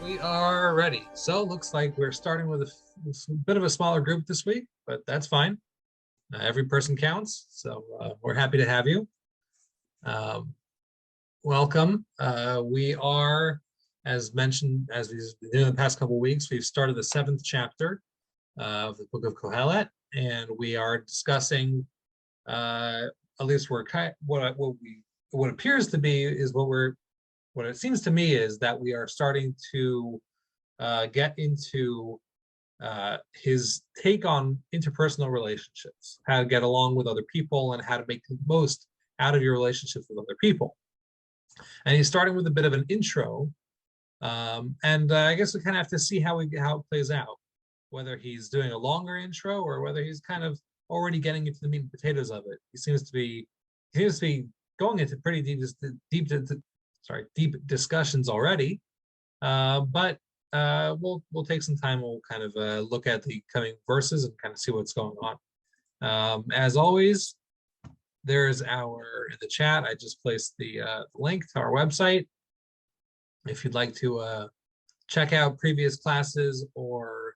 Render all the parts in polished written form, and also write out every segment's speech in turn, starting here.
We are ready. So looks like we're starting with a bit of a smaller group this week, but that's fine. Every person counts, so we're happy to have you. Um, welcome. We are, as mentioned, as we've been doing the past couple of weeks, we've started the 7th chapter of the book of Kohelet, and we are discussing, at least we're what appears to be is what it seems to me is that we are starting to get into his take on interpersonal relationships, how to get along with other people and how to make the most out of your relationships with other people. And he's starting with a bit of an intro. And I guess we kind of have to see how it plays out, whether he's doing a longer intro or whether he's kind of already getting into the meat and potatoes of it. He seems to be going into pretty deep discussions already. But we'll take some time. We'll kind of look at the coming verses and kind of see what's going on. As always, there's in the chat, I just placed the link to our website. If you'd like to check out previous classes or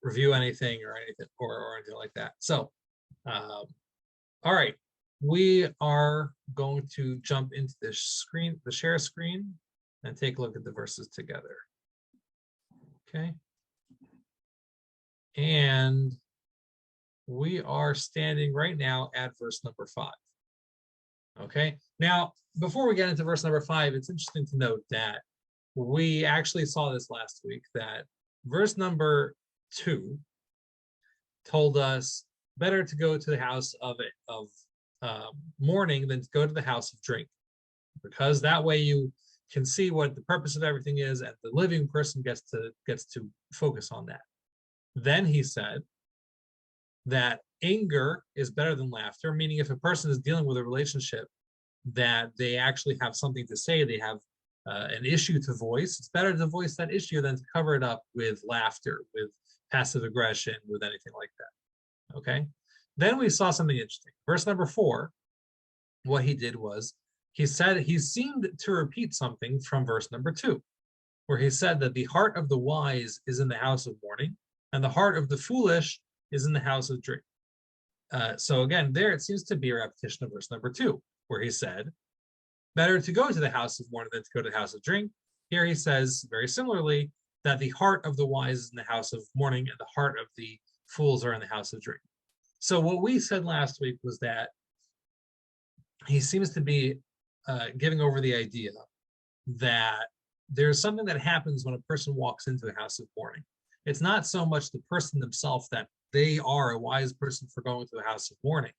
review anything or anything like that. So, all right, we are going to jump into the share screen, and take a look at the verses together. Okay. And we are standing right now at verse number 5. Okay. Now, before we get into verse number 5, it's interesting to note that we actually saw this last week, that verse number 2 told us better to go to the house of mourning than to go to the house of drink, because that way you can see what the purpose of everything is, and the living person gets to focus on that. Then he said that anger is better than laughter, meaning if a person is dealing with a relationship that they actually have something to say, they have an issue to voice, it's better to voice that issue than to cover it up with laughter, with passive aggression, with anything like that. Okay. Then we saw something interesting. Verse number 4, what he did was, he said he seemed to repeat something from verse number 2, where he said that the heart of the wise is in the house of mourning, and the heart of the foolish is in the house of drink. So again, there it seems to be a repetition of verse number 2, where he said, better to go to the house of mourning than to go to the house of drink. Here he says, very similarly, that the heart of the wise is in the house of mourning, and the heart of the fools are in the house of drink. So what we said last week was that he seems to be giving over the idea that there's something that happens when a person walks into the house of mourning. It's not so much the person themselves that they are a wise person for going to the house of mourning,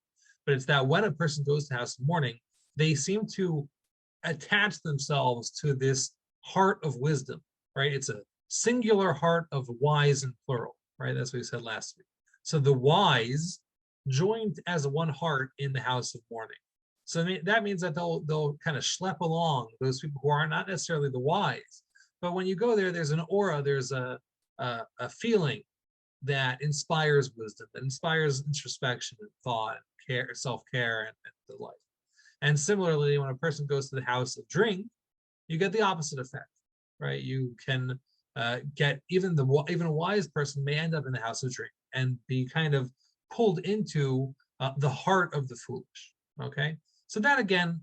but it's that when a person goes to the house of mourning, they seem to attach themselves to this heart of wisdom, right? It's a singular heart of wise in plural, right? That's what we said last week. So the wise joined as one heart in the house of mourning. So that means that they'll kind of schlep along those people who are not necessarily the wise. But when you go there, there's an aura, there's a feeling that inspires wisdom, that inspires introspection and thought and care, self-care and the like. And similarly, when a person goes to the house of drink, you get the opposite effect, right? You can get even a wise person may end up in the house of drink and be kind of pulled into the heart of the foolish. Okay. So that again,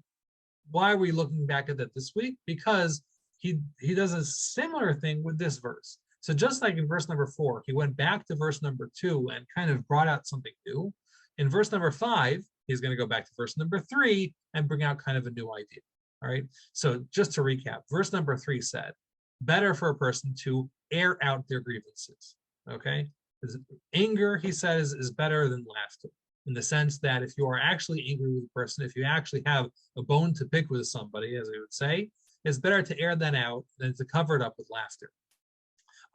why are we looking back at that this week? Because he does a similar thing with this verse. So just like in verse number 4, he went back to verse number 2 and kind of brought out something new. In verse number 5, he's going to go back to verse number 3 and bring out kind of a new idea. All right. So just to recap, verse number 3 said, better for a person to air out their grievances. Okay. Anger, he says, is better than laughter, in the sense that if you are actually angry with a person, if you actually have a bone to pick with somebody, as we would say, it's better to air that out than to cover it up with laughter.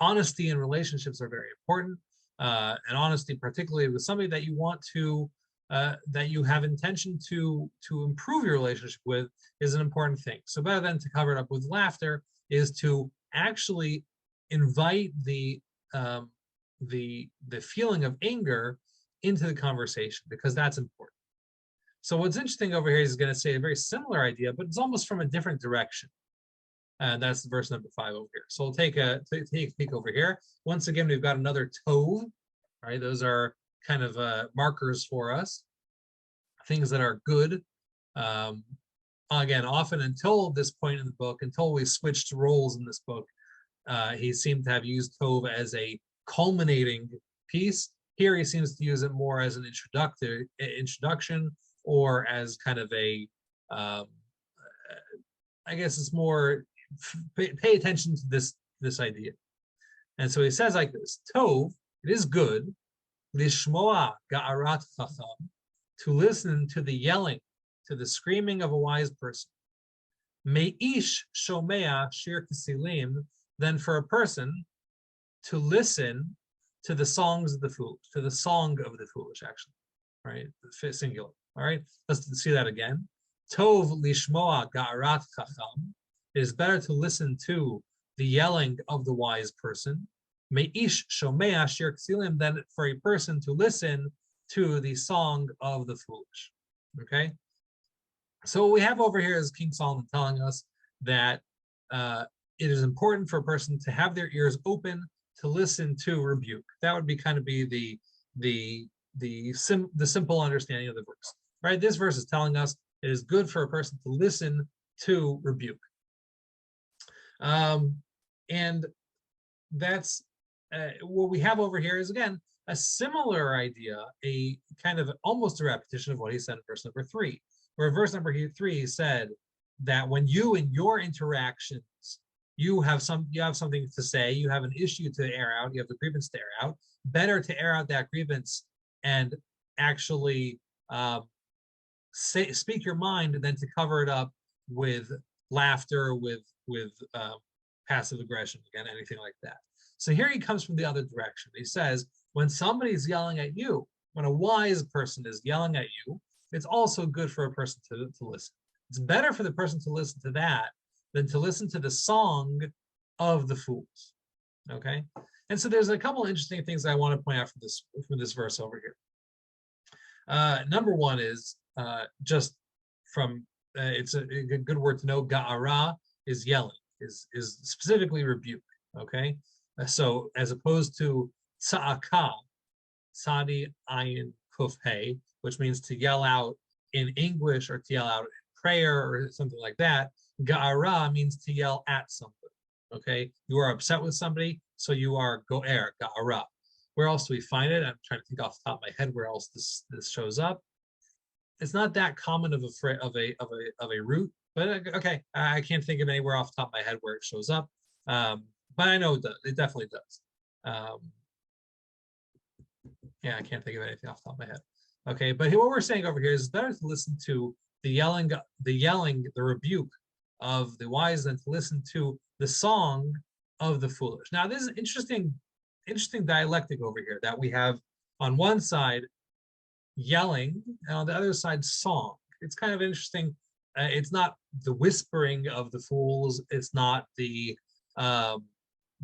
Honesty in relationships are very important, and honesty, particularly with somebody that you want to, that you have intention to improve your relationship with, is an important thing. So better than to cover it up with laughter is to actually invite the feeling of anger into the conversation, because that's important. So what's interesting over here is going to say a very similar idea, but it's almost from a different direction. And that's verse number 5 over here. So we'll take a peek over here. Once again, we've got another tov, right? Those are kind of markers for us, things that are good. Again, often until this point in the book, until we switched roles in this book, he seemed to have used tov as a culminating piece. Here he seems to use it more as an introduction, or as kind of a, I guess it's more, pay attention to this idea. And so he says like this: Tov, it is good, lishmoa ga'arat chacham, to listen to the yelling, to the screaming of a wise person. Me'ish shomea shir kesilim, than for a person to listen to the songs of the foolish, to the song of the foolish, actually, right? Singular. All right, let's see that again. Tov lishmoa ga'arat chacham. It is better to listen to the yelling of the wise person. Me'ish shomea shir kesilim, than for a person to listen to the song of the foolish. Okay, so what we have over here is King Solomon telling us that it is important for a person to have their ears open to listen to rebuke. That would be kind of be the simple understanding of the verse, right? This verse is telling us it is good for a person to listen to rebuke, and that's what we have over here is, again, a similar idea, a kind of almost a repetition of what he said in verse number 3, where verse number 3 said that when you in your interactions you have something to say, you have an issue to air out, you have the grievance to air out, better to air out that grievance and actually speak your mind than to cover it up with laughter, with passive aggression, again, anything like that. So here he comes from the other direction. He says, when somebody's yelling at you, when a wise person is yelling at you, it's also good for a person to listen. It's better for the person to listen to that than to listen to the song of the fools. Okay, and so there's a couple of interesting things I want to point out from this verse over here. Number one is just from it's a good word to know. Ga'ara is yelling, is specifically rebuke. Okay, so as opposed to tza'aka, sadi ayin kuf hey, which means to yell out in English or to yell out in prayer or something like that. Ga'ara means to yell at somebody. Okay, you are upset with somebody, so you are go'er, ga'ara. Where else do we find it? I'm trying to think off the top of my head where else this shows up. It's not that common of a root, but okay, I can't think of anywhere off the top of my head where it shows up. But I know it does. It definitely does. Yeah, I can't think of anything off the top of my head. Okay, but what we're saying over here is it's better to listen to the yelling, the rebuke of the wise than to listen to the song of the foolish. Now, this is interesting dialectic over here that we have on one side yelling and on the other side song. It's kind of interesting. It's not the whispering of the fools. It's not the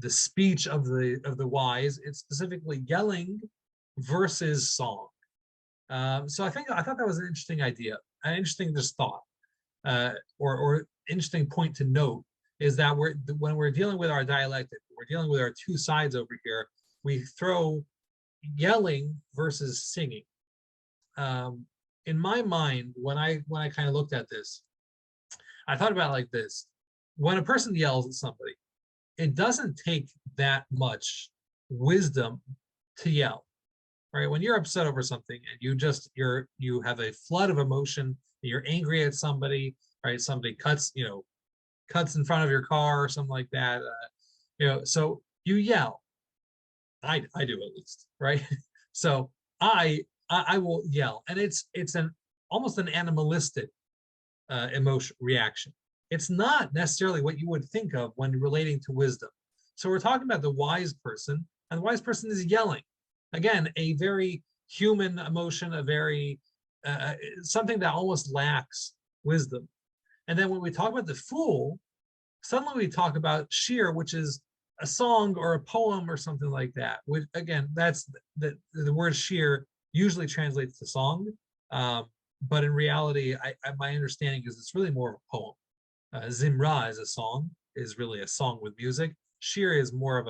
speech of the wise. It's specifically yelling versus song. So I thought that was an interesting idea, an interesting just thought, or interesting point to note is that when we're dealing with our dialectic, we're dealing with our two sides over here. We throw yelling versus singing. In my mind, when I kind of looked at this, I thought about it like this: when a person yells at somebody, it doesn't take that much wisdom to yell. Right? When you're upset over something and you have a flood of emotion, you're angry at somebody, right? Somebody cuts in front of your car or something like that, so you yell. I do, at least, right? So I will yell, and it's almost an animalistic emotion reaction. It's not necessarily what you would think of when relating to wisdom. So we're talking about the wise person, and the wise person is yelling. Again, a very human emotion, a very something that almost lacks wisdom. And then when we talk about the fool, suddenly we talk about shir, which is a song or a poem or something like that. Which, again, that's the word shir usually translates to song, but in reality, my understanding is it's really more of a poem. Zimra is a song, is really a song with music. Shir is more of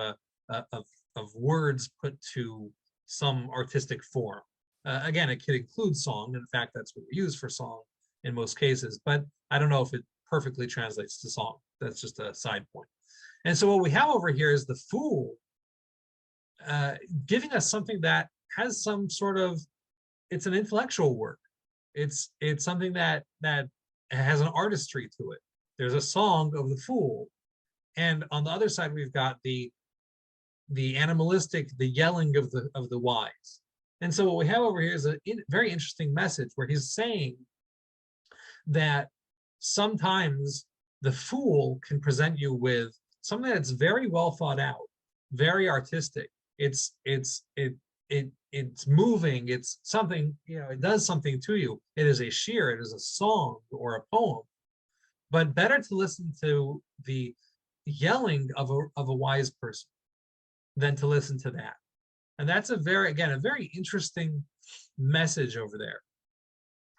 of words put to some artistic form. Again, it could include song. In fact, that's what we use for song in most cases, but I don't know if it perfectly translates to song. That's just a side point. And so what we have over here is the fool giving us something that has some sort of, it's an intellectual work. It's something that has an artistry to it. There's a song of the fool, and on the other side we've got the animalistic, the yelling of the wise. And so what we have over here is a very interesting message where he's saying that sometimes the fool can present you with something that's very well thought out, very artistic. It's moving. It's something, it does something to you. It is a shir, it is a song or a poem. But better to listen to the yelling of a wise person than to listen to that. And that's a very interesting message over there.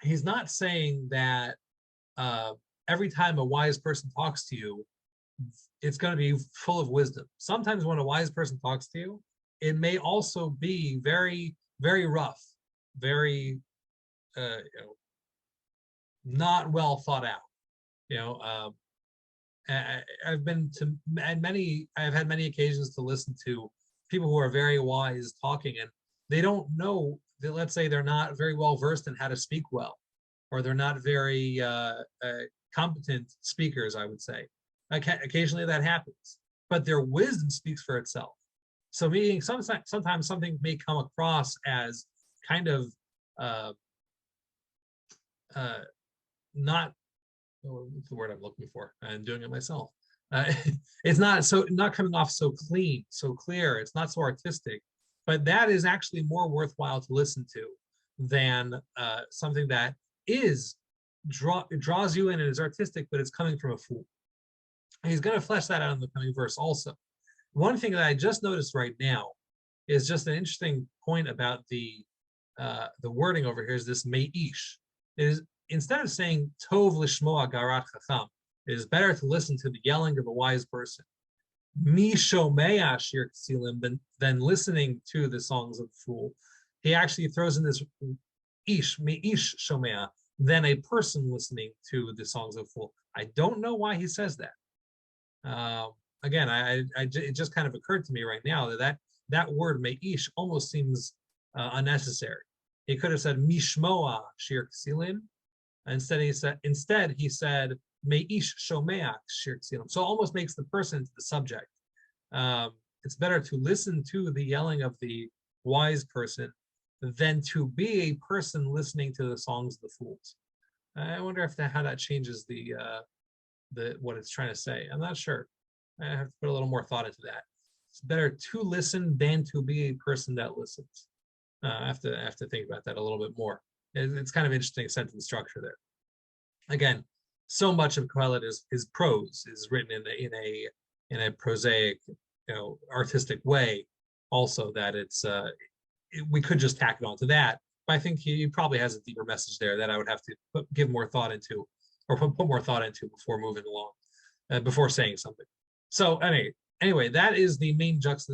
He's not saying that every time a wise person talks to you, it's going to be full of wisdom. Sometimes when a wise person talks to you, it may also be very, very rough, very, not well thought out. I've had many occasions to listen to people who are very wise talking, and they don't know, let's say they're not very well versed in how to speak well, or they're not very competent speakers, I would say. Occasionally that happens, but their wisdom speaks for itself. So meaning sometimes something may come across as kind of not, what's the word I'm looking for? I'm doing it myself. It's not coming off so clean, so clear. It's not so artistic, but that is actually more worthwhile to listen to than something that draws you in and is artistic, but it's coming from a fool. And he's going to flesh that out in the coming verse also. One thing that I just noticed right now is just an interesting point about the wording over here is this me'ish. It is, instead of saying tov lishmoa garat chacham, it is better to listen to the yelling of a wise person. Mi shomea shir ksilim, than listening to the songs of the fool. He actually throws in this ish, me'ish shomea, than a person listening to the songs of the fool. I don't know why he says that. Again, it just kind of occurred to me right now that word me'ish almost seems unnecessary. He could have said mishmoa shir ksilim. Instead he said me'ish shomea shir ksilim. So it almost makes the person to the subject. It's better to listen to the yelling of the wise person than to be a person listening to the songs of the fools. I wonder how that changes the what it's trying to say. I'm not sure. I have to put a little more thought into that. It's better to listen than to be a person that listens. I have to think about that a little bit more. It's kind of interesting sentence structure there. Again, so much of Kohelet is prose, is written in a prosaic, artistic way. Also, that we could just tack it onto that, but I think he probably has a deeper message there that I would have to give more thought into, or put more thought into before moving along, before saying something. So anyway, that is the main gist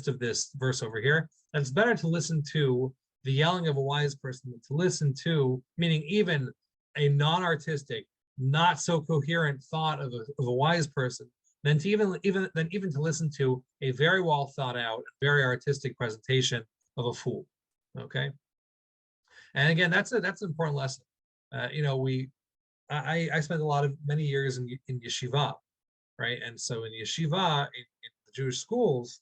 of this verse over here. That it's better to listen to the yelling of a wise person than to listen to, meaning even a non-artistic, not so coherent thought of a wise person, than to even to listen to a very well thought out, very artistic presentation of a fool. Okay, and again, that's an important lesson. I spent many years in yeshiva, right? And so in yeshiva, in the Jewish schools,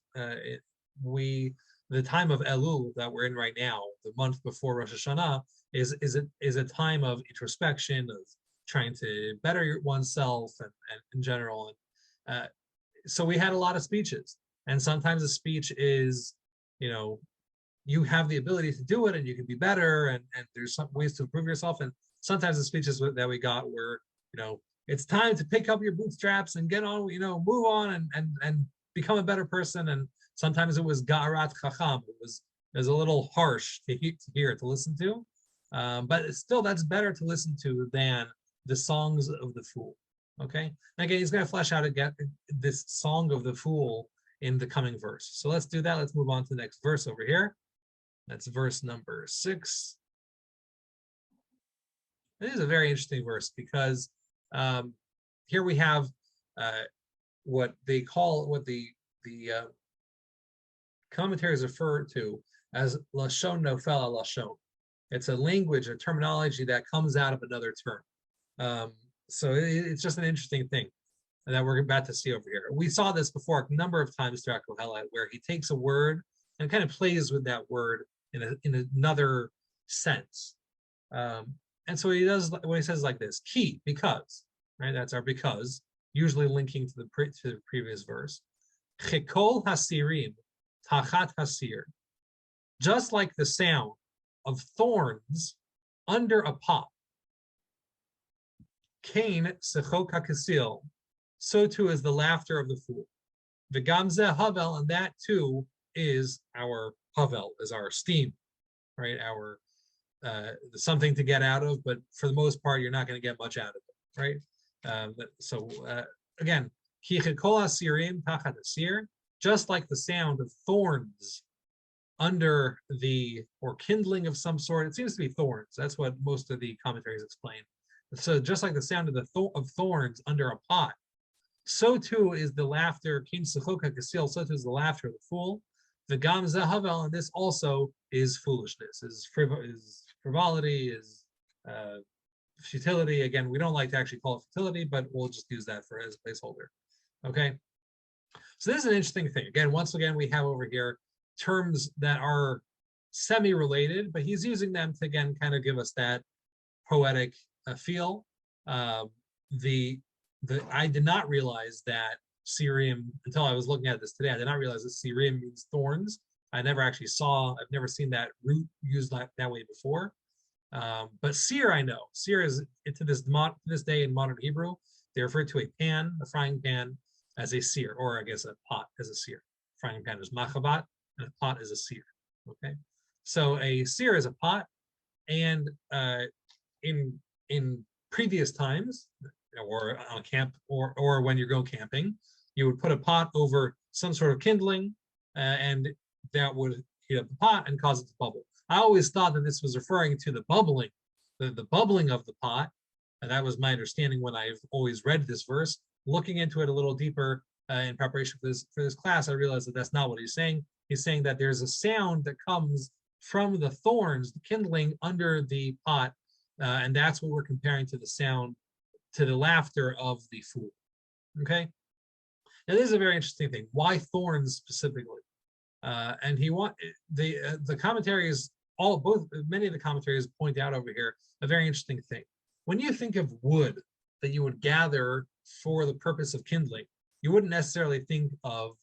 the time of Elul that we're in right now, the month before Rosh Hashanah, is a time of introspection, of trying to better oneself and in general. And so we had a lot of speeches, and sometimes a speech is, you have the ability to do it and you can be better, and there's some ways to improve yourself. And sometimes the speeches that we got were, it's time to pick up your bootstraps and get on, move on and become a better person. And sometimes it was Ga'arat Chacham. It was a little harsh to hear, to listen to. But still, that's better to listen to than the songs of the fool. Okay, and again, he's going to flesh out again this song of the fool in the coming verse. So let's do that. Let's move on to the next verse over here. That's verse number 6. It is a very interesting verse because here we have what they call, what the commentaries refer to as lashon nofel al lashon. It's a language, a terminology that comes out of another term. So it's just an interesting thing that we're about to see over here. We saw this before a number of times throughout Kohelet, where he takes a word and kind of plays with that word in another sense. And so he does when he says like this, ki, because, right? That's our because, usually linking to the previous verse. Chekol hasirim tachat hasir, just like the sound of thorns under a pot. Kain sechok hakasil, so too is the laughter of the fool. V'gamzeh havel, and that too is our havel, is our steam, right? Our something to get out of, but for the most part, you're not going to get much out of it, right? Again, ki chekol hasirim tachat hasir, just like the sound of thorns under or kindling of some sort. It seems to be thorns. That's what most of the commentaries explain. So just like the sound of thorns under a pot, so too is the laughter, so too is the laughter of the fool. The gam zahavel, and this also is foolishness, is frivolity, is futility. Again, we don't like to actually call it futility, but we'll just use that as a placeholder. Okay. So this is an interesting thing. Again, once again, we have over here terms that are semi-related, but he's using them to, again, kind of give us that poetic feel. I did not realize that Syrian, until I was looking at this today, I did not realize that Syrian means thorns. I've never seen that root used that way before. But seer, I know. Seer is, to this day in modern Hebrew, they refer to a frying pan, as a seer, or I guess a pot as a seer. Frying pan is machabat, and a pot is a seer. Okay, so a seer is a pot, and in previous times, or on camp, or when you go camping, you would put a pot over some sort of kindling, and that would heat up the pot and cause it to bubble. I always thought that this was referring to the bubbling, the bubbling of the pot, and that was my understanding when I've always read this verse. Looking into it a little deeper in preparation for this class, I realized that that's not what he's saying. He's saying that there's a sound that comes from the thorns, the kindling under the pot, and that's what we're comparing to the sound, to the laughter of the fool. Okay. Now this is a very interesting thing. Why thorns specifically? And the commentaries, many of the commentaries point out over here a very interesting thing. When you think of wood that you would gather for the purpose of kindling, you wouldn't necessarily think of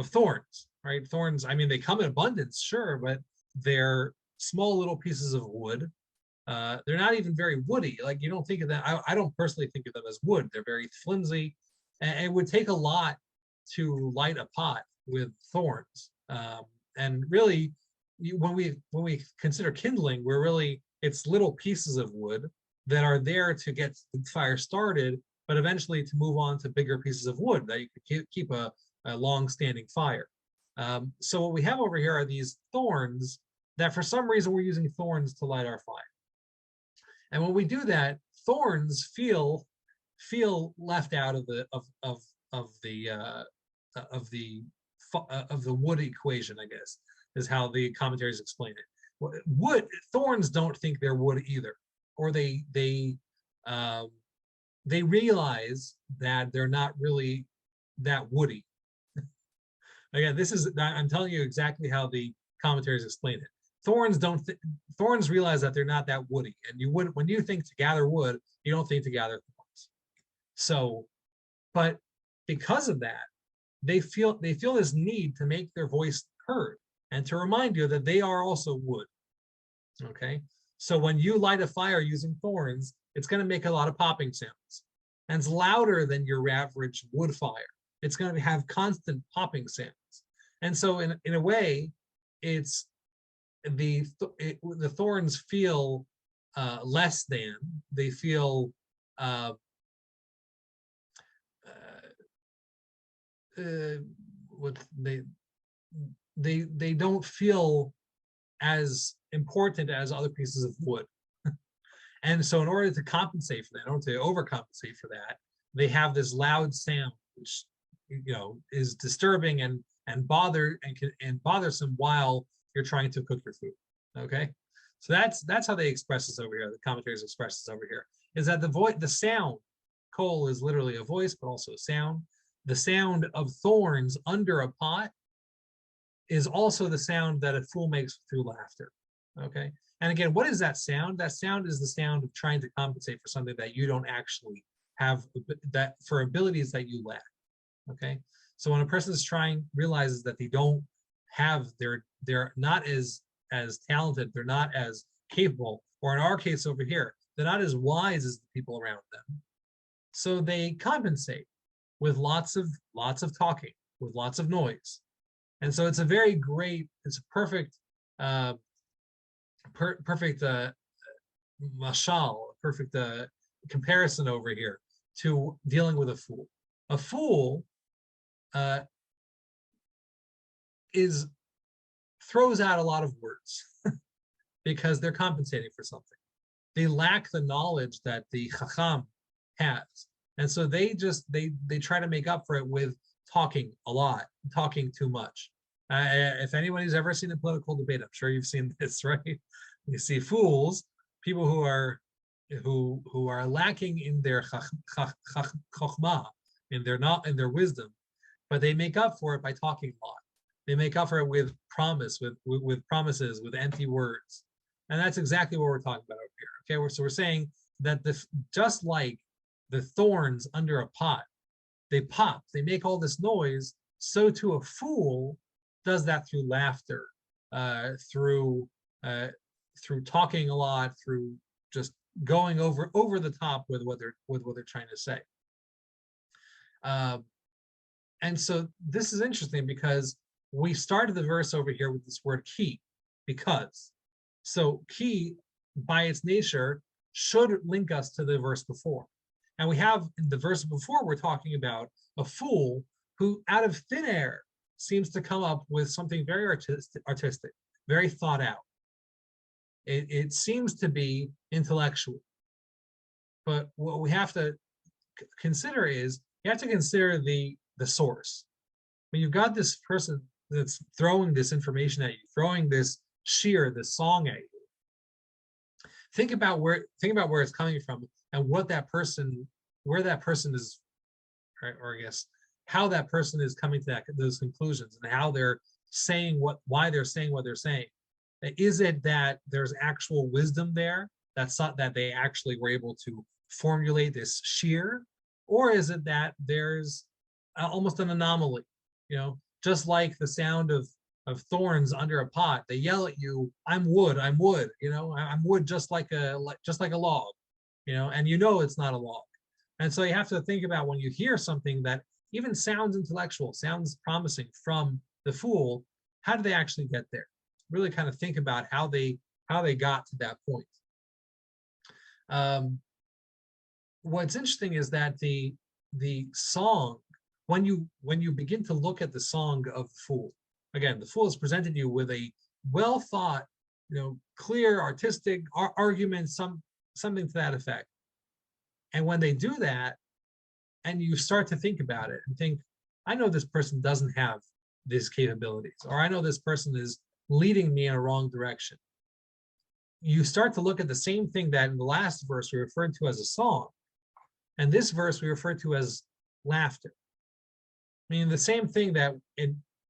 thorns, right? Thorns, I mean, they come in abundance, sure, but they're small little pieces of wood. They're not even very woody. Like, you don't think of them. I don't personally think of them as wood. They're very flimsy, and it would take a lot to light a pot with thorns. And really, when we consider kindling, it's little pieces of wood that are there to get the fire started, but eventually to move on to bigger pieces of wood that you could keep a long-standing fire. So what we have over here are these thorns that for some reason we're using thorns to light our fire. And when we do that, thorns feel left out of the wood equation, I guess, is how the commentaries explain it. Thorns don't think they're wood either, or they realize that they're not really that woody. Again, I'm telling you exactly how the commentaries explain it. Thorns realize that they're not that woody, and when you think to gather wood, you don't think to gather thorns. So, but because of that, they feel this need to make their voice heard and to remind you that they are also wood. Okay, so when you light a fire using thorns, it's going to make a lot of popping sounds, and it's louder than your average wood fire. It's going to have constant popping sounds, and so in a way, it's the thorns feel less than. They feel uh, what they don't feel as important as other pieces of wood. And so in order to compensate for that, in order to overcompensate for that, they have this loud sound, which is disturbing and bothersome while you're trying to cook your food. Okay, so that's how they express this over here. The commentaries express this over here is that the sound, kol is literally a voice, but also a sound. The sound of thorns under a pot is also the sound that a fool makes through laughter. Okay, and again, what is that sound? That sound is the sound of trying to compensate for something that you don't actually have, that for abilities that you lack. Okay, so when a person is realizes that they don't have, they're not as talented, they're not as capable, or in our case over here, they're not as wise as the people around them. So they compensate with lots of talking, with lots of noise. And so it's a very great, it's a perfect mashal, perfect comparison over here to dealing with a fool. A fool throws out a lot of words because they're compensating for something. They lack the knowledge that the chacham has, and so they try to make up for it with talking a lot, talking too much. If anybody's ever seen a political debate, I'm sure you've seen this, right? You see fools, people who are lacking in their chokhmah, in their wisdom, but they make up for it by talking a lot. They make up for it with promises, with empty words, and that's exactly what we're talking about over here. Okay, so we're saying that just like the thorns under a pot, they pop, they make all this noise. So too a fool does that through laughter, through talking a lot, through just going over the top with what they're trying to say. And so this is interesting because we started the verse over here with this word ki, because. So ki, by its nature, should link us to the verse before. And we have in the verse before, we're talking about a fool who out of thin air seems to come up with something very artistic, very thought out. It seems to be intellectual. But what we have to consider is, you have to consider the source. When you've got this person that's throwing this information at you, throwing this sheer, this song at you, think about where it's coming from and where that person is, or I guess how that person is coming to those conclusions, and how they're saying why they're saying what they're saying. Is it that there's actual wisdom there, that's not that they actually were able to formulate this sheer, or is it that there's almost an anomaly? Just like the sound of thorns under a pot, they yell at you, I'm wood, I'm wood, I'm wood, just like a log, and it's not a log. And so you have to think about, when you hear something that even sounds intellectual, sounds promising from the fool, how did they actually get there? Really kind of think about how they got to that point. What's interesting is that the song, when you begin to look at the song of the fool, again, the fool has presented you with a well thought, clear, artistic argument, something to that effect. And when they do that, and you start to think about it and think, I know this person doesn't have these capabilities, or I know this person is leading me in a wrong direction. You start to look at the same thing that in the last verse we referred to as a song, and this verse we refer to as laughter. I mean, the same thing that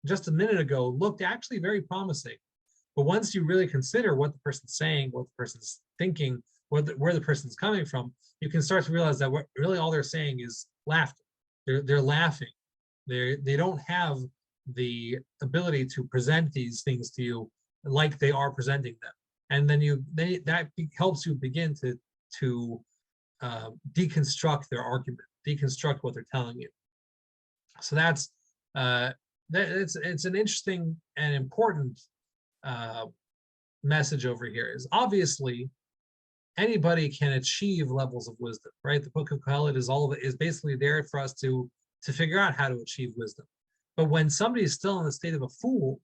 just a minute ago looked actually very promising, but once you really consider what the person's saying, what the person's thinking, where the person's coming from, you can start to realize that what really all they're saying is laughter. They're laughing. They don't have the ability to present these things to you like they are presenting them, and then that helps you begin to deconstruct their argument, deconstruct what they're telling you. So it's an interesting and important message over here. Is obviously anybody can achieve levels of wisdom, right? The book of Kohelet is basically there for us to figure out how to achieve wisdom. But when somebody is still in the state of a fool,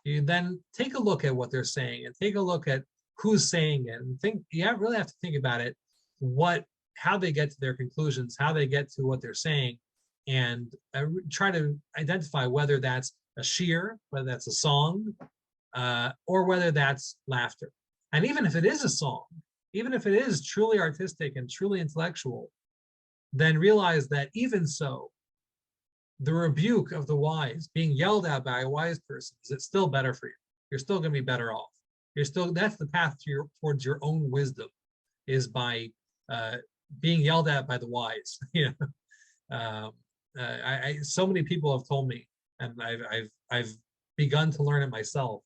you then take a look at what they're saying and take a look at who's saying it and think. You really have to think about it, how they get to their conclusions, how they get to what they're saying, and try to identify whether that's a sheer, whether that's a song, or whether that's laughter. And even if it is a song, even if it is truly artistic and truly intellectual, then realize that even so, the rebuke of the wise, being yelled at by a wise person, is it still better for you? You're still going to be better off. That's the path towards your own wisdom, is by being yelled at by the wise. So many people have told me, and I've begun to learn it myself,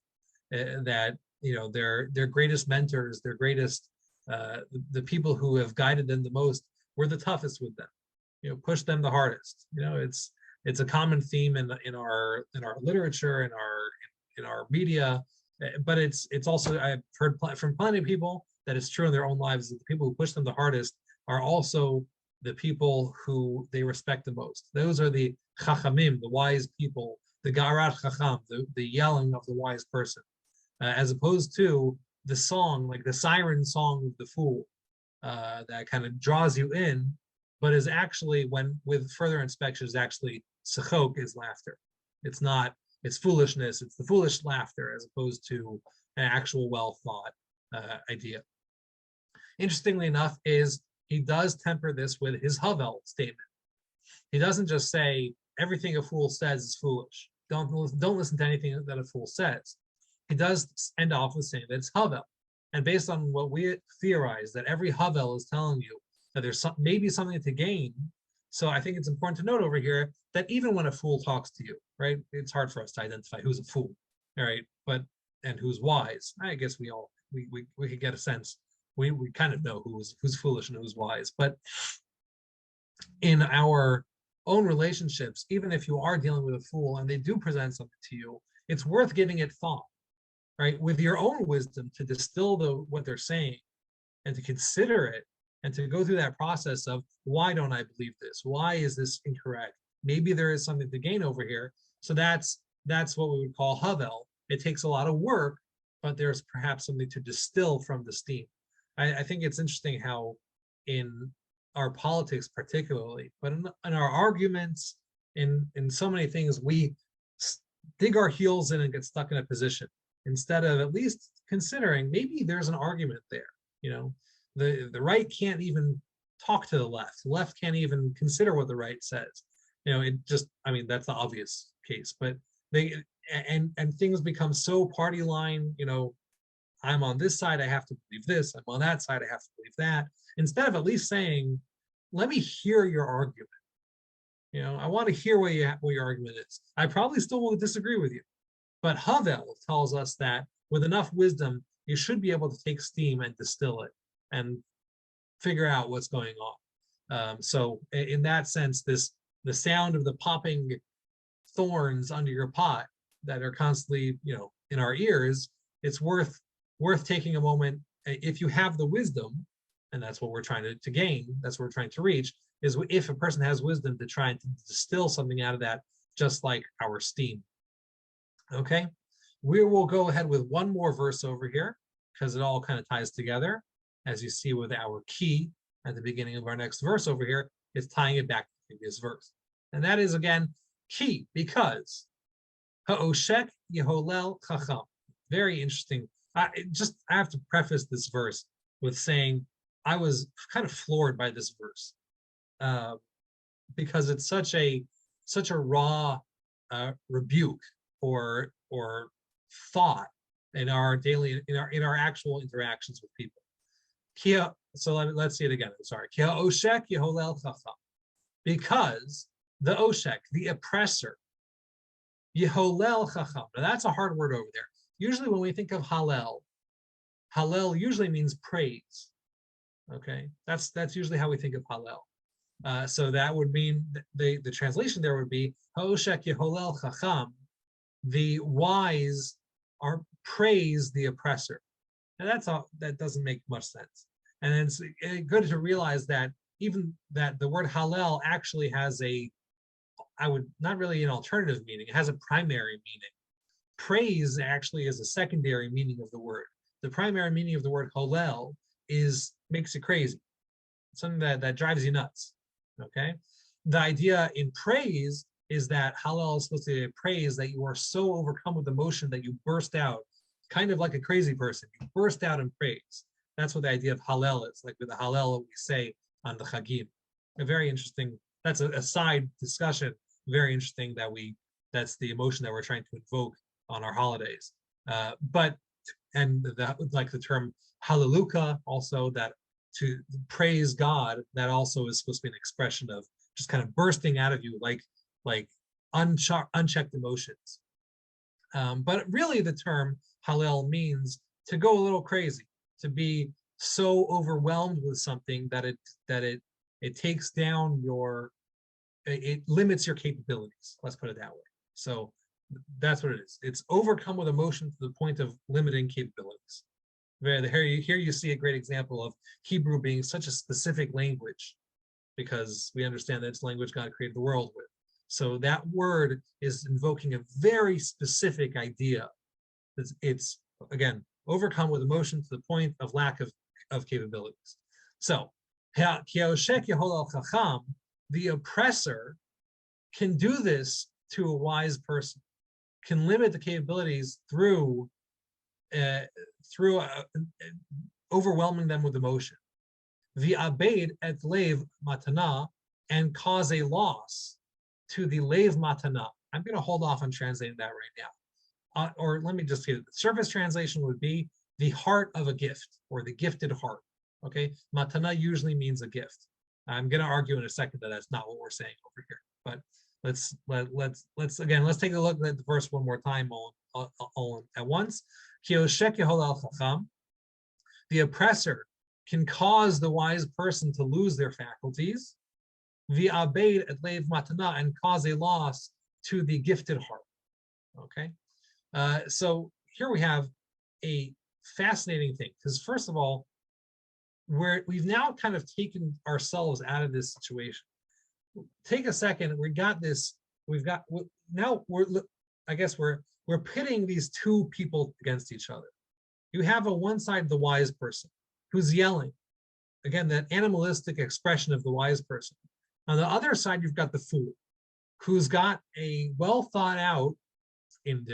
that their greatest mentors, their greatest the people who have guided them the most were the toughest with them. Push them the hardest. It's a common theme in our literature, in our media, but it's also, I've heard from plenty of people that it's true in their own lives, that the people who push them the hardest are also the people who they respect the most. Those are the chachamim, the wise people, the garat chacham, the yelling of the wise person, as opposed to the song, like the siren song of the fool, that kind of draws you in, but is actually, when with further inspection, is actually sechok, is laughter. It's foolishness. It's the foolish laughter, as opposed to an actual well thought idea. Interestingly enough, he does temper this with his Havel statement. He doesn't just say everything a fool says is foolish. Don't listen to anything that a fool says. He does end off with saying that it's Havel. And based on what we theorize, that every Havel is telling you that there's maybe something to gain. So I think it's important to note over here that even when a fool talks to you, right, it's hard for us to identify who's a fool, all right, and who's wise. I guess we could get a sense. We kind of know who's foolish and who's wise. But in our own relationships, even if you are dealing with a fool and they do present something to you, it's worth giving it thought, right, with your own wisdom, to distill what they're saying and to consider it and to go through that process of, why don't I believe this? Why is this incorrect? Maybe there is something to gain over here. So that's what we would call Havel. It takes a lot of work, but there's perhaps something to distill from the steam. I think it's interesting how in our politics particularly, but in our arguments, in so many things, we dig our heels in and get stuck in a position instead of at least considering maybe there's an argument there. The right can't even talk to the left. The left can't even consider what the right says. That's the obvious case, but and things become so party line, I'm on this side, I have to believe this. I'm on that side, I have to believe that. Instead of at least saying, let me hear your argument. I want to hear what your argument is. I probably still will disagree with you, but Havel tells us that with enough wisdom, you should be able to take steam and distill it and figure out what's going on. So in that sense, the sound of the popping thorns under your pot that are constantly, in our ears, it's worth taking a moment, if you have the wisdom, and that's what we're trying to gain, that's what we're trying to reach, is if a person has wisdom, to try and distill something out of that, just like our steam. Okay, we will go ahead with one more verse over here, because it all kind of ties together, as you see with our key at the beginning of our next verse over here. It's tying it back to the previous verse, and that is again key, because ha'oshek yeholel chacham. Very interesting. I have to preface this verse with saying I was kind of floored by this verse, because it's such a raw rebuke or thought in our daily, in our actual interactions with people. So let's see it again. I'm sorry. Kia oshek yeholel chacham, because the oshek, the oppressor, yeholel chacham. Now that's a hard word over there. Usually when we think of Hallel usually means praise. Okay, that's usually how we think of Hallel. So that would mean the translation there would be Ha'oshek Yeholel Chacham. The wise are praise the oppressor. And that doesn't make much sense. And it's good to realize that even that the word Hallel actually has I would not really an alternative meaning. It has a primary meaning. Praise actually is a secondary meaning of the word. The primary meaning of the word Hallel makes you crazy. It's something that drives you nuts. Okay. The idea in praise is that Hallel is supposed to be a praise that you are so overcome with emotion that you burst out, kind of like a crazy person. You burst out in praise. That's what the idea of Hallel is, like with the Hallel we say on the Chagim. A very interesting, that's a side discussion, very interesting that's the emotion that we're trying to invoke on our holidays. Like the term Hallelujah, also that to praise God, that also is supposed to be an expression of just kind of bursting out of you like unchecked emotions. But really the term Hallel means to go a little crazy, to be so overwhelmed with something that it takes down it limits your capabilities. Let's put it that way. So that's what it is. It's overcome with emotion to the point of limiting capabilities. Here you see a great example of Hebrew being such a specific language, because we understand that it's language God created the world with. So that word is invoking a very specific idea. It's again, overcome with emotion to the point of lack of capabilities. So, the oppressor can do this to a wise person, can limit the capabilities through overwhelming them with emotion. The abed et lev matana, and cause a loss to the lev matana. I'm going to hold off on translating that right now. Or let me just say, the surface translation would be the heart of a gift, or the gifted heart. Okay, matana usually means a gift. I'm going to argue in a second that that's not what we're saying over here. But let's take a look at the verse one more time all at once. The oppressor can cause the wise person to lose their faculties. The abed et lev matana, and cause a loss to the gifted heart. Okay, so here we have a fascinating thing, because first of all, we've now kind of taken ourselves out of this situation. Take a second. We're pitting these two people against each other. You have on one side the wise person who's yelling, again, that animalistic expression of the wise person. On the other side, you've got the fool, who's got a well thought out, in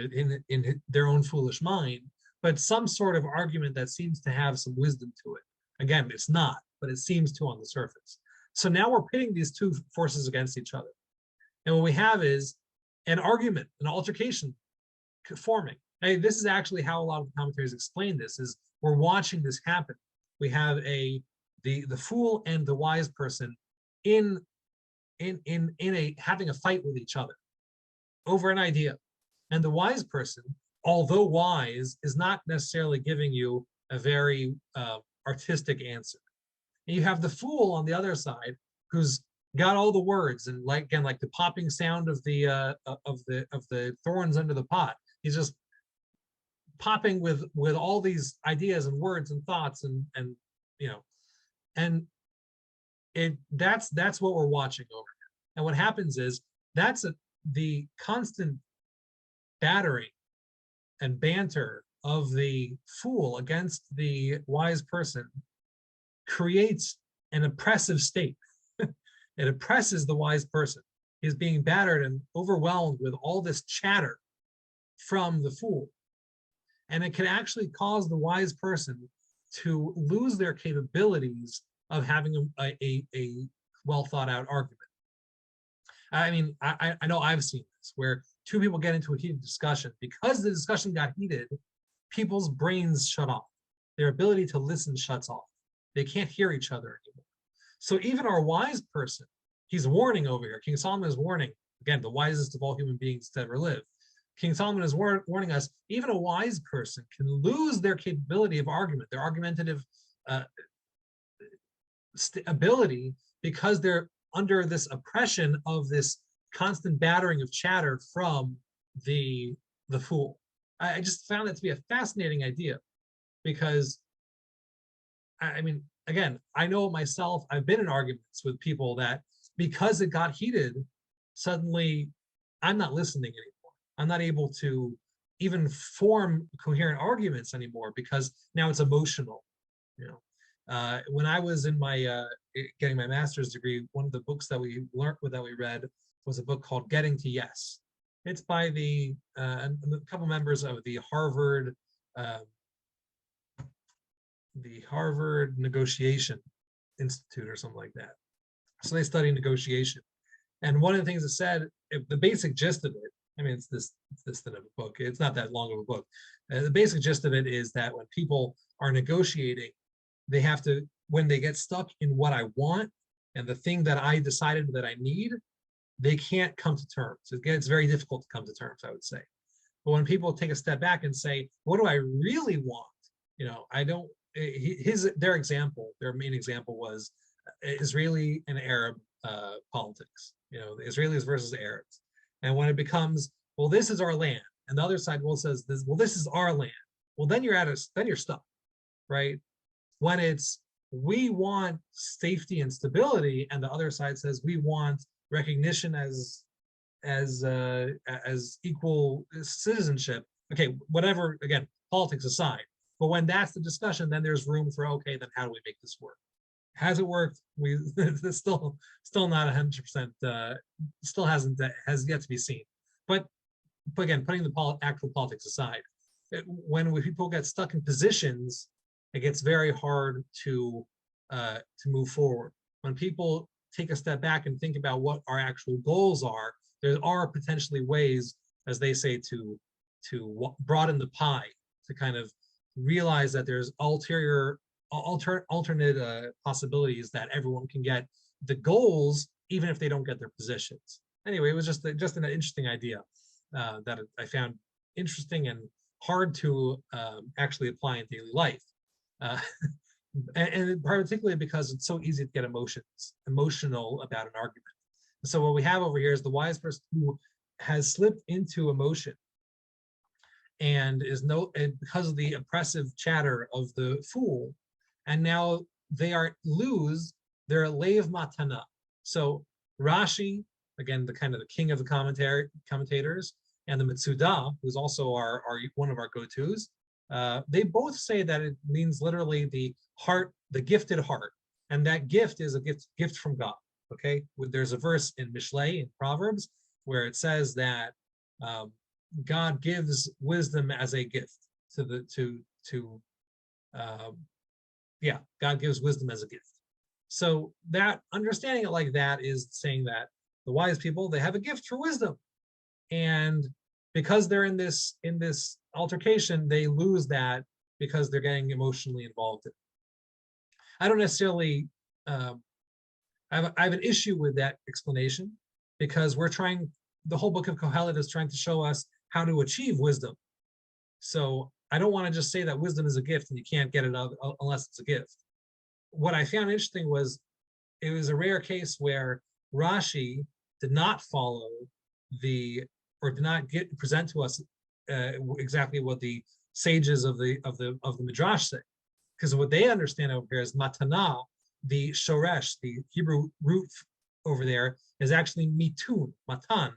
their own foolish mind, but some sort of argument that seems to have some wisdom to it. Again, it's not, but it seems to on the surface. So now we're pitting these two forces against each other. And what we have is an argument, an altercation forming. Hey, this is actually how a lot of the commentaries explain this, is we're watching this happen. We have the fool and the wise person having a fight with each other over an idea. And the wise person, although wise, is not necessarily giving you a very artistic answer. And you have the fool on the other side, who's got all the words, and like the popping sound of the thorns under the pot. He's just popping with all these ideas and words and thoughts, and that's what we're watching over here. And what happens is the constant battering and banter of the fool against the wise person creates an oppressive state. It oppresses the wise person. He's being battered and overwhelmed with all this chatter from the fool. And it can actually cause the wise person to lose their capabilities of having a well thought out argument. I mean, I know I've seen this, where two people get into a heated discussion. Because the discussion got heated, people's brains shut off. Their ability to listen shuts off. They can't hear each other anymore. So even our wise person, he's warning over here. King Solomon is warning, again, the wisest of all human beings to ever live. King Solomon is warning us, even a wise person can lose their capability of argument, their argumentative ability, because they're under this oppression of this constant battering of chatter from the fool. I just found that to be a fascinating idea, because I mean, again, I know myself, I've been in arguments with people that because it got heated, suddenly I'm not listening anymore. I'm not able to even form coherent arguments anymore because now it's emotional. You know, when I was in my getting my master's degree, one of the books that we read was a book called Getting to Yes. It's by a couple members of uh, the Harvard Negotiation Institute or something like that. So they study negotiation. And one of the things it said, the basic gist of it, I mean, it's this thin of a book. It's not that long of a book. The basic gist of it is that when people are negotiating, they have to, when they get stuck in what I want and the thing that I decided that I need, they can't come to terms. It's very difficult to come to terms, I would say. But when people take a step back and say, what do I really want? I don't, their main example was Israeli and Arab politics, the Israelis versus Arabs. And when it becomes, well, this is our land, and the other side says this, well, this is our land. Well, then you're stuck, right? When it's, we want safety and stability, and the other side says we want recognition as equal citizenship. Okay, whatever, again, politics aside. But when that's the discussion, then there's room for, okay, then how do we make this work? Has it worked? It's still not 100%. Still has yet to be seen. But again, putting the actual politics aside, when people get stuck in positions, it gets very hard to move forward. When people take a step back and think about what our actual goals are, there are potentially ways, as they say, to broaden the pie, to kind of realize that there's alternate possibilities that everyone can get the goals, even if they don't get their positions. Anyway, it was just an interesting idea that I found interesting and hard to actually apply in daily life. And particularly because it's so easy to get emotional about an argument. So what we have over here is the wise person who has slipped into emotion and because of the oppressive chatter of the fool, and now they're leiv matana. So Rashi, again, the kind of the king of the commentators, and the Mitsuda, who's also our one of our go-tos, they both say that it means literally the heart, the gifted heart, and that gift is a gift from God. Okay, there's a verse in Mishlei, in Proverbs, where it says that God gives wisdom as a gift God gives wisdom as a gift. So that understanding it like that is saying that the wise people, they have a gift for wisdom, and because they're in this altercation, they lose that because they're getting emotionally involved in it. I don't necessarily I have an issue with that explanation, because the whole book of Kohelet is trying to show us how to achieve wisdom. So I don't want to just say that wisdom is a gift and you can't get it unless it's a gift. What I found interesting it was a rare case where Rashi did not follow or did not present to us exactly what the sages of the Midrash say, because what they understand over here is matana, the shoresh, the Hebrew root over there, is actually mitun, matan,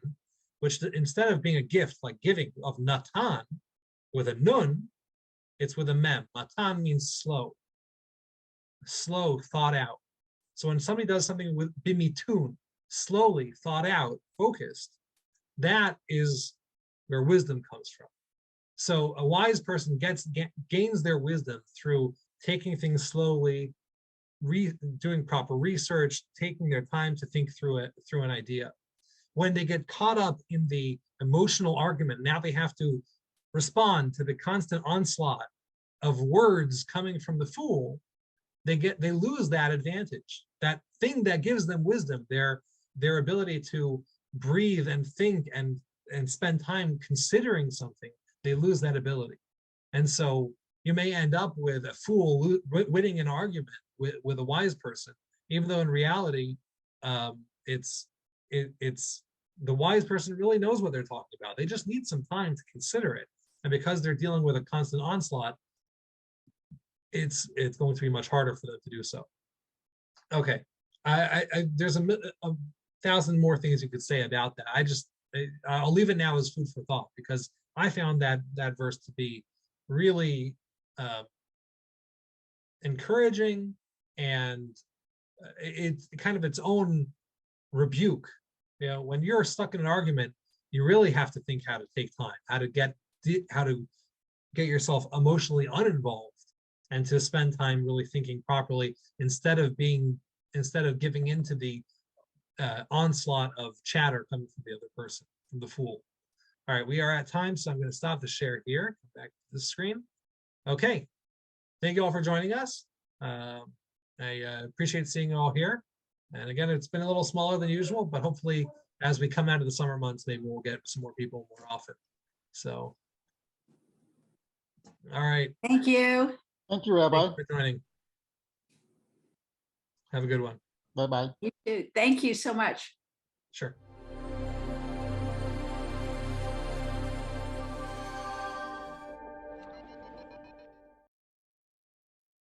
which instead of being a gift like giving of natan with a nun, it's with a mem. Matan means slow, thought out. So when somebody does something with bimitun, slowly, thought out, focused, that is where wisdom comes from. So a wise person gains their wisdom through taking things slowly, doing proper research, taking their time to think through an idea. When they get caught up in the emotional argument, now they have to respond to the constant onslaught of words coming from the fool. They lose that advantage, that thing that gives them wisdom, their ability to breathe and think and spend time considering something. They lose that ability, and so you may end up with a fool winning an argument with a wise person, even though in reality, it's the wise person really knows what they're talking about. They just need some time to consider it, and because they're dealing with a constant onslaught, it's going to be much harder for them to do so. Okay, there's a thousand more things you could say about that. I'll leave it now as food for thought, because I found that verse to be really encouraging, and it's kind of its own rebuke. You know, when you're stuck in an argument, you really have to think how to take time, how to get yourself emotionally uninvolved, and to spend time really thinking properly, instead of giving into the onslaught of chatter coming from the other person, from the fool. All right, we are at time, so I'm going to stop the share here. Back to the screen. Okay, thank you all for joining us. I appreciate seeing you all here. And again, it's been a little smaller than usual, but hopefully as we come out of the summer months, maybe we'll get some more people more often. So, all right. Thank you. Thank you, Rabbi. Thank you for joining. Have a good one. Bye-bye. You too. Thank you so much. Sure.